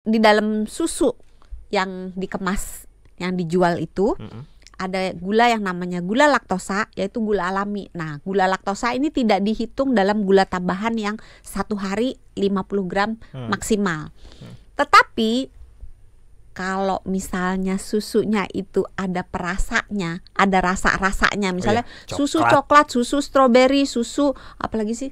di dalam susu yang dikemas, yang dijual itu ada gula yang namanya gula laktosa, yaitu gula alami. Nah, gula laktosa ini tidak dihitung dalam gula tambahan yang satu hari 50 gram maksimal. Tetapi kalau misalnya susunya itu ada perasanya, ada rasa-rasanya, misalnya susu coklat, susu stroberi, susu apalagi sih?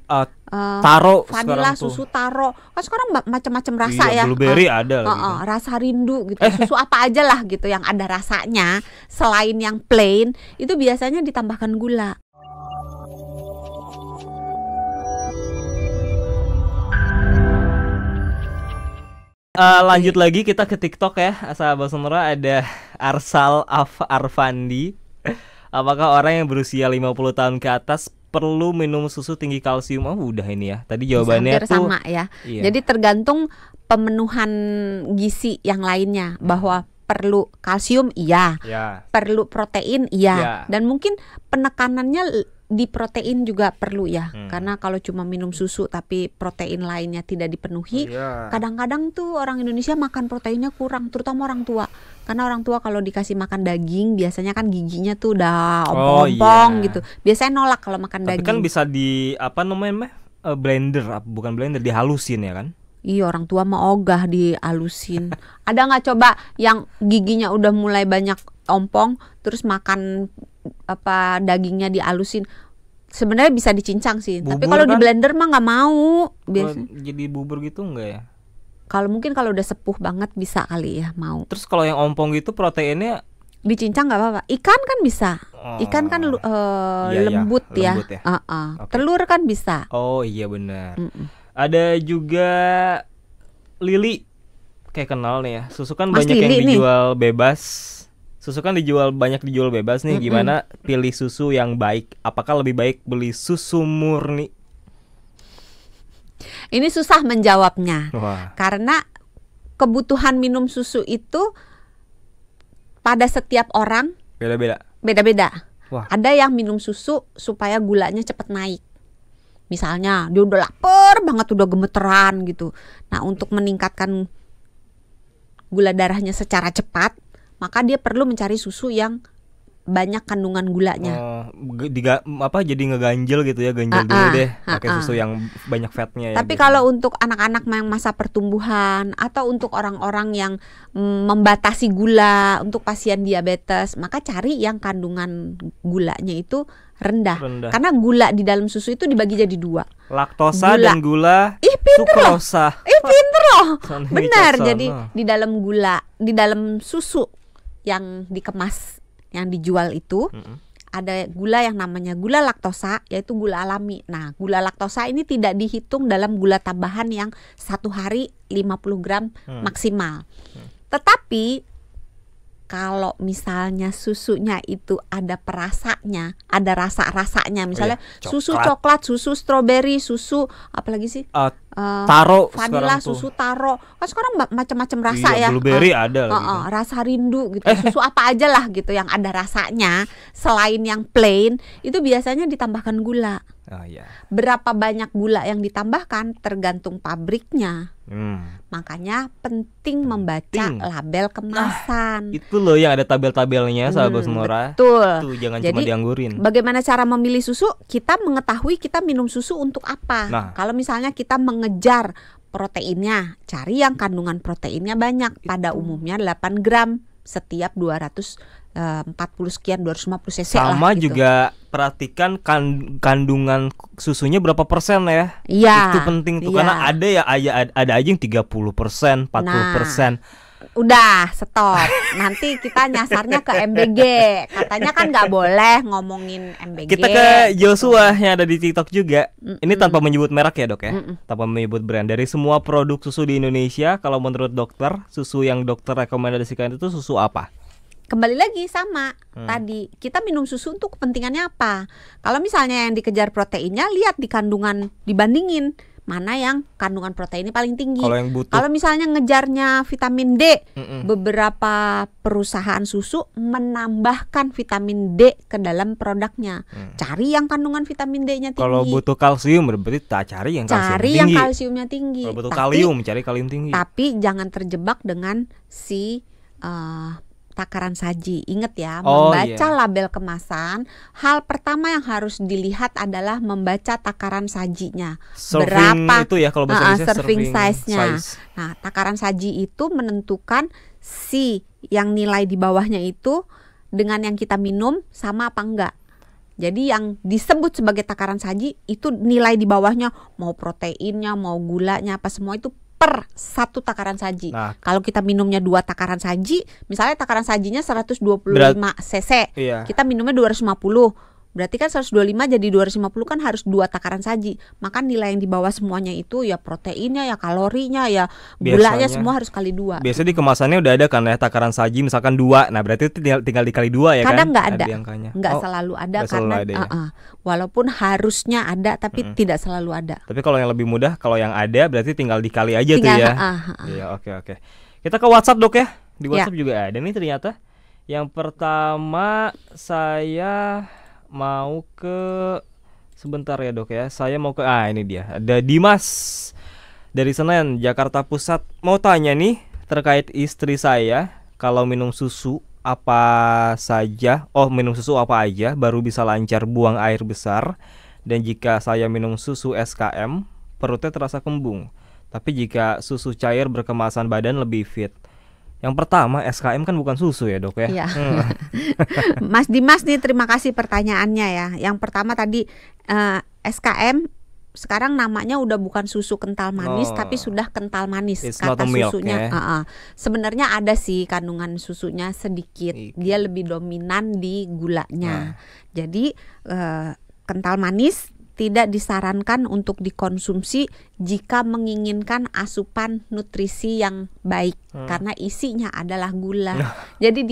Taro, vanila, susu taro. Kan sekarang macam-macam rasa ya. Blueberry ada lagi. Rasa rindu gitu. Susu apa aja lah gitu yang ada rasanya selain yang plain, itu biasanya ditambahkan gula. Lanjut lagi kita ke TikTok ya, sahabat Sonora. Ada Arsal Arfandi. Apakah orang yang berusia 50 tahun ke atas perlu minum susu tinggi kalsium? Oh, udah ini ya. Tadi jawabannya hampir sama ya. Iya. Jadi tergantung pemenuhan gizi yang lainnya, bahwa perlu kalsium iya, perlu protein iya, dan mungkin penekanannya di protein juga perlu ya. Karena kalau cuma minum susu tapi protein lainnya tidak dipenuhi, kadang-kadang tuh orang Indonesia makan proteinnya kurang, terutama orang tua. Karena orang tua kalau dikasih makan daging biasanya kan giginya tuh udah ompong-ompong gitu. Biasanya nolak kalau makan daging. Tapi kan bisa di blender, bukan blender, dihalusin ya kan? Iya, orang tua mah ogah dihalusin. Ada nggak coba yang giginya udah mulai banyak ompong terus makan dagingnya dihalusin? Sebenarnya bisa dicincang sih, bubur, tapi kalau kan di blender mah nggak mau. Jadi bubur gitu enggak ya? Kalau mungkin kalau udah sepuh banget bisa kali ya mau. Terus kalau yang ompong gitu proteinnya dicincang nggak apa-apa. Ikan kan bisa. Ikan kan lembut ya. Okay. Telur kan bisa. Oh iya benar. Ada juga Lili, kayak kenal nih ya. Susu kan Mas banyak Lili yang dijual nih. Bebas. Susu kan banyak dijual bebas nih. Gimana pilih susu yang baik? Apakah lebih baik beli susu murni? Ini susah menjawabnya. Wah. Karena kebutuhan minum susu itu pada setiap orang beda-beda. Ada yang minum susu supaya gulanya cepat naik. Misalnya dia udah lapar banget, udah gemeteran gitu. Nah, untuk meningkatkan gula darahnya secara cepat, maka dia perlu mencari susu yang banyak kandungan gulanya. Jadi ngeganjel gitu ya, ganjel dulu deh pakai susu yang banyak fatnya. Tapi kalau untuk anak-anak yang masa pertumbuhan atau untuk orang-orang yang membatasi gula, untuk pasien diabetes, maka cari yang kandungan gulanya itu rendah. Karena gula di dalam susu itu dibagi jadi dua. Laktosa dan gula sukrosa. Pinter loh. Benar. Jadi di dalam di dalam susu yang dikemas, yang dijual itu ada gula yang namanya gula laktosa, yaitu gula alami. Nah, gula laktosa ini tidak dihitung dalam gula tambahan yang satu hari 50 gram maksimal. Tetapi kalau misalnya susunya itu ada perasanya, ada rasa-rasanya, misalnya susu coklat, susu stroberi, susu apalagi sih? Taro, vanila, susu taro. Kan sekarang macam-macam rasa ya. Blueberry ada lagi. Rasa rindu gitu. Susu apa aja lah gitu yang ada rasanya selain yang plain, itu biasanya ditambahkan gula. Berapa banyak gula yang ditambahkan tergantung pabriknya. Makanya penting membaca label kemasan. Itu loh yang ada tabel-tabelnya, sahabat Sonora. Betul. Tuh, jangan Jadi, cuma dianggurin. Bagaimana cara memilih susu? Kita mengetahui kita minum susu untuk apa. Kalau misalnya kita mengejar proteinnya, cari yang kandungan proteinnya banyak. Pada umumnya 8 gram setiap 240 sekian, 250 cc lah. Sama gitu. juga perhatikan kandungan susunya berapa persen ya. Iya. Itu penting tuh, karena ada aja yang 30%, 40%. Udah stop. Nanti kita nyasarnya ke MBG. Katanya kan nggak boleh ngomongin MBG. Kita ke Joshua yang ada di TikTok juga. Ini tanpa menyebut merek ya, Dok ya. Tanpa menyebut brand. Dari semua produk susu di Indonesia, kalau menurut dokter, susu yang dokter rekomendasikan itu susu apa? Kembali lagi sama tadi, kita minum susu untuk kepentingannya apa? Kalau misalnya yang dikejar proteinnya, lihat di kandungan, dibandingin mana yang kandungan proteinnya paling tinggi. Kalau yang butuh. Kalau misalnya ngejarnya vitamin D, beberapa perusahaan susu menambahkan vitamin D ke dalam produknya. Cari yang kandungan vitamin D-nya tinggi. Kalau butuh kalsium berarti cari yang kalsium cari tinggi. Yang kalsiumnya tinggi. Kalau butuh kalium, cari kalium tinggi. Tapi jangan terjebak dengan si takaran saji. Ingat ya, membaca label kemasan. Hal pertama yang harus dilihat adalah membaca takaran sajinya. Serving berapa itu ya kalau bahasa Indonesia, serving size-nya. Size. Nah, takaran saji itu menentukan si yang nilai di bawahnya itu dengan yang kita minum sama apa enggak. Jadi yang disebut sebagai takaran saji itu nilai di bawahnya, mau proteinnya, mau gulanya, apa semua itu per satu takaran saji. Nah, kalau kita minumnya 2 takaran saji, misalnya takaran sajinya 125 cc, kita minumnya 250. Berarti kan 125 jadi 250 kan harus 2 takaran saji. Maka nilai yang di bawah semuanya itu ya proteinnya, ya kalorinya, ya gulanya semua harus kali 2. Biasanya di kemasannya udah ada kan ya takaran saji misalkan 2. Nah, berarti itu tinggal dikali 2 ya. Kadang kan? Kadang nggak ada. Nggak selalu ada karena selalu ada, ya? Walaupun harusnya ada tapi tidak selalu ada. Tapi kalau yang lebih mudah, kalau yang ada berarti tinggal dikali aja tuh ya. Iya, oke. Kita ke WhatsApp, Dok ya. Di WhatsApp juga ada nih ternyata. Yang pertama saya mau ke sebentar ya, Dok ya. Saya mau ke ini dia. Ada Dimas dari Senen, Jakarta Pusat. Mau tanya nih terkait istri saya, kalau minum susu apa saja? Minum susu apa aja baru bisa lancar buang air besar. Dan jika saya minum susu SKM, perutnya terasa kembung. Tapi jika susu cair berkemasan badan lebih fit. Yang pertama, SKM kan bukan susu ya, Dok ya. Iya. Mas Dimas nih, terima kasih pertanyaannya ya. Yang pertama tadi SKM sekarang namanya udah bukan susu kental manis, tapi sudah kental manis. Kata susunya. Sebenarnya ada sih kandungan susunya sedikit. Dia lebih dominan di gulanya. Jadi kental manis tidak disarankan untuk dikonsumsi jika menginginkan asupan nutrisi yang baik, karena isinya adalah gula. Jadi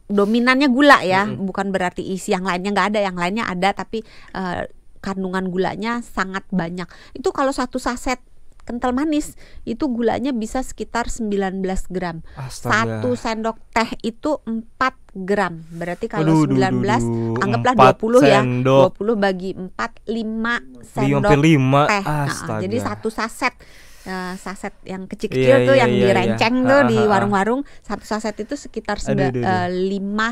dominannya gula ya, bukan berarti isi yang lainnya nggak ada, yang lainnya ada tapi kandungan gulanya sangat banyak. Itu kalau 1 saset kental manis itu gulanya bisa sekitar 19 gram. Astaga. 1 sendok teh itu 4 gram. Berarti kalau 19 anggaplah 20 ya. 20 bagi 4 5 sendok teh. Jadi 1 saset saset yang kecil-kecil tuh yang direnceng tuh di warung-warung, 1 saset itu sekitar 5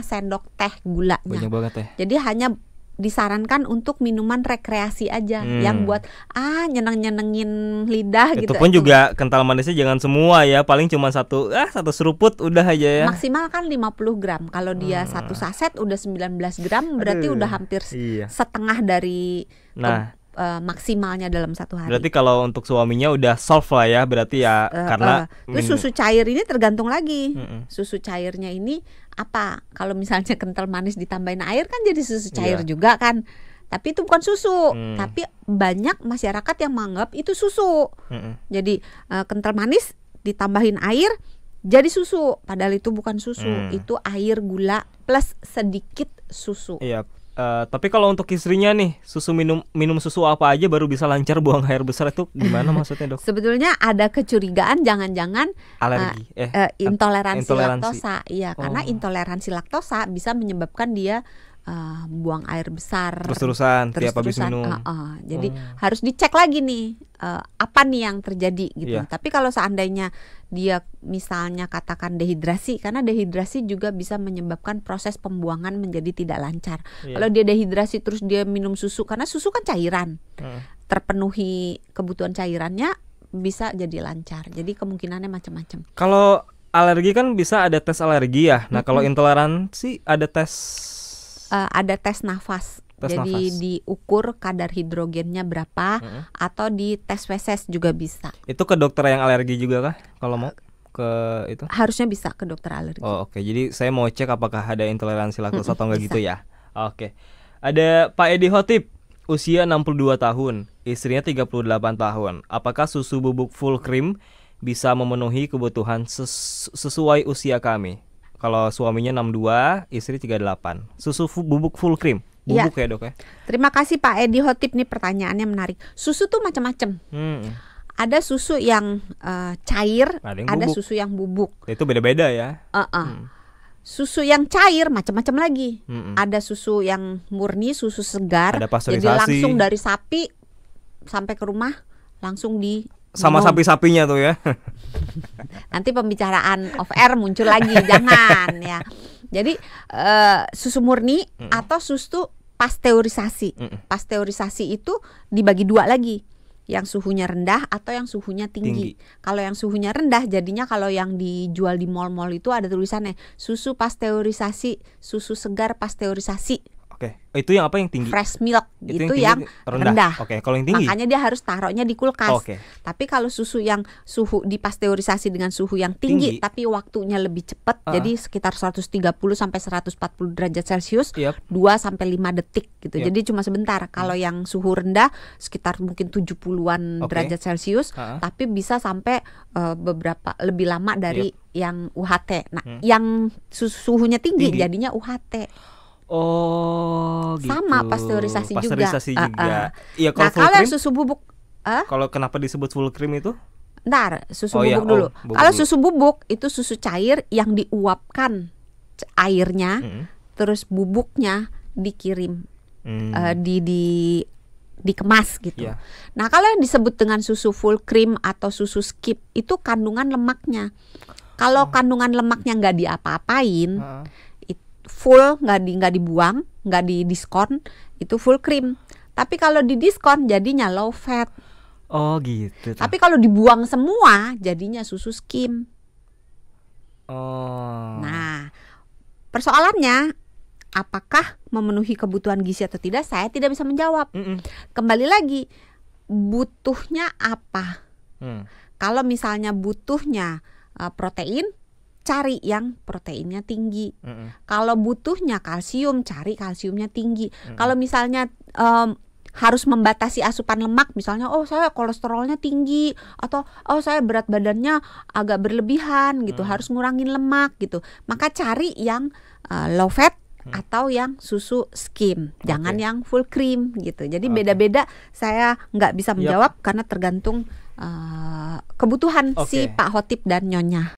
sendok teh gulanya. Banyak banget ya. Jadi hanya disarankan untuk minuman rekreasi aja, yang buat nyenengin lidah itu gitu. Pun juga kental manisnya jangan semua ya, paling cuma satu seruput udah aja ya. Maksimal kan 50 gram. Kalau dia 1 saset udah 19 gram, berarti udah hampir setengah dari maksimalnya dalam 1 hari. Berarti kalau untuk suaminya udah solve lah ya, berarti ya karena susu cair ini tergantung lagi. Susu cairnya ini apa? Kalau misalnya kental manis ditambahin air kan jadi susu cair juga kan. Tapi itu bukan susu. Tapi banyak masyarakat yang menganggap itu susu. Jadi kental manis ditambahin air jadi susu, padahal itu bukan susu. Itu air gula plus sedikit susu. Iya. Tapi kalau untuk istrinya nih, minum susu apa aja baru bisa lancar buang air besar, itu gimana maksudnya, Dok? Sebetulnya ada kecurigaan jangan-jangan alergi, intoleransi laktosa. Iya, karena intoleransi laktosa bisa menyebabkan dia buang air besar terus-terusan tiap habis minum. Jadi harus dicek lagi nih apa nih yang terjadi gitu. Tapi kalau seandainya dia misalnya katakan dehidrasi, karena dehidrasi juga bisa menyebabkan proses pembuangan menjadi tidak lancar. Kalau dia dehidrasi terus dia minum susu, karena susu kan cairan, terpenuhi kebutuhan cairannya, bisa jadi lancar. Jadi kemungkinannya macam-macam. Kalau alergi kan bisa ada tes alergi ya. Nah, kalau intoleransi ada tes nafas. Jadi diukur kadar hidrogennya berapa, atau di tes feses juga bisa. Itu ke dokter yang alergi juga kah? Kalau mau ke itu? Harusnya bisa ke dokter alergi. Oke. Jadi saya mau cek apakah ada intoleransi laktosa atau enggak gitu ya. Oke. Ada Pak Edi Hotip, usia 62 tahun, istrinya 38 tahun. Apakah susu bubuk full cream bisa memenuhi kebutuhan sesuai usia kami? Kalau suaminya 62, istri 38. Susu bubuk full cream bubuk ya Dok ya. Terima kasih Pak Edi Hotip, nih pertanyaannya menarik. Susu tuh macam-macam. Ada susu yang cair, ada susu yang bubuk. Itu beda-beda ya. Susu yang cair macam-macam lagi. Ada susu yang murni, susu segar. Ada pasteurisasi. Jadi langsung dari sapi sampai ke rumah langsung di sama sapi-sapinya tuh ya. Nanti pembicaraan off air muncul lagi, jangan ya. Jadi susu murni atau susu pasteurisasi. Pasteurisasi itu dibagi dua lagi, yang suhunya rendah atau yang suhunya tinggi. Kalau yang suhunya rendah, jadinya kalau yang dijual di mall-mall itu ada tulisannya susu pasteurisasi, susu segar pasteurisasi. Oke, itu yang apa yang tinggi? Fresh milk itu yang rendah. Oke, kalau yang tinggi. Makanya dia harus taruhnya di kulkas. Tapi kalau susu yang suhu dipasteurisasi dengan suhu yang tinggi. Tapi waktunya lebih cepat, jadi sekitar 130 sampai 140 derajat Celcius, 2 sampai 5 detik gitu. Jadi cuma sebentar. Kalau yang suhu rendah sekitar mungkin 70-an derajat Celcius, tapi bisa sampai beberapa lebih lama dari yang UHT. Nah, yang suhunya tinggi jadinya UHT. Oh, gitu. Sama pasteurisasi juga. Iya, kalau yang susu bubuk, kalau kenapa disebut full cream itu? Ntar susu bubuk dulu. Kalau susu bubuk itu susu cair yang diuapkan airnya, terus bubuknya dikirim, dikemas gitu. Nah, kalau yang disebut dengan susu full cream atau susu skip itu kandungan lemaknya. Kalau kandungan lemaknya nggak diapa-apain, full, nggak dibuang, nggak didiskon, itu full cream. Tapi kalau didiskon jadinya low fat. Oh gitu. Tapi kalau dibuang semua jadinya susu skim. Nah, persoalannya apakah memenuhi kebutuhan gizi atau tidak? Saya tidak bisa menjawab. Kembali lagi, butuhnya apa? Kalau misalnya butuhnya protein, cari yang proteinnya tinggi. Kalau butuhnya kalsium, cari kalsiumnya tinggi. Kalau misalnya harus membatasi asupan lemak, misalnya saya kolesterolnya tinggi, atau saya berat badannya agak berlebihan gitu, harus ngurangin lemak gitu, maka cari yang low fat atau yang susu skim, jangan yang full cream gitu. Jadi beda-beda, saya nggak bisa menjawab karena tergantung kebutuhan si Pak Hotip dan Nyonya.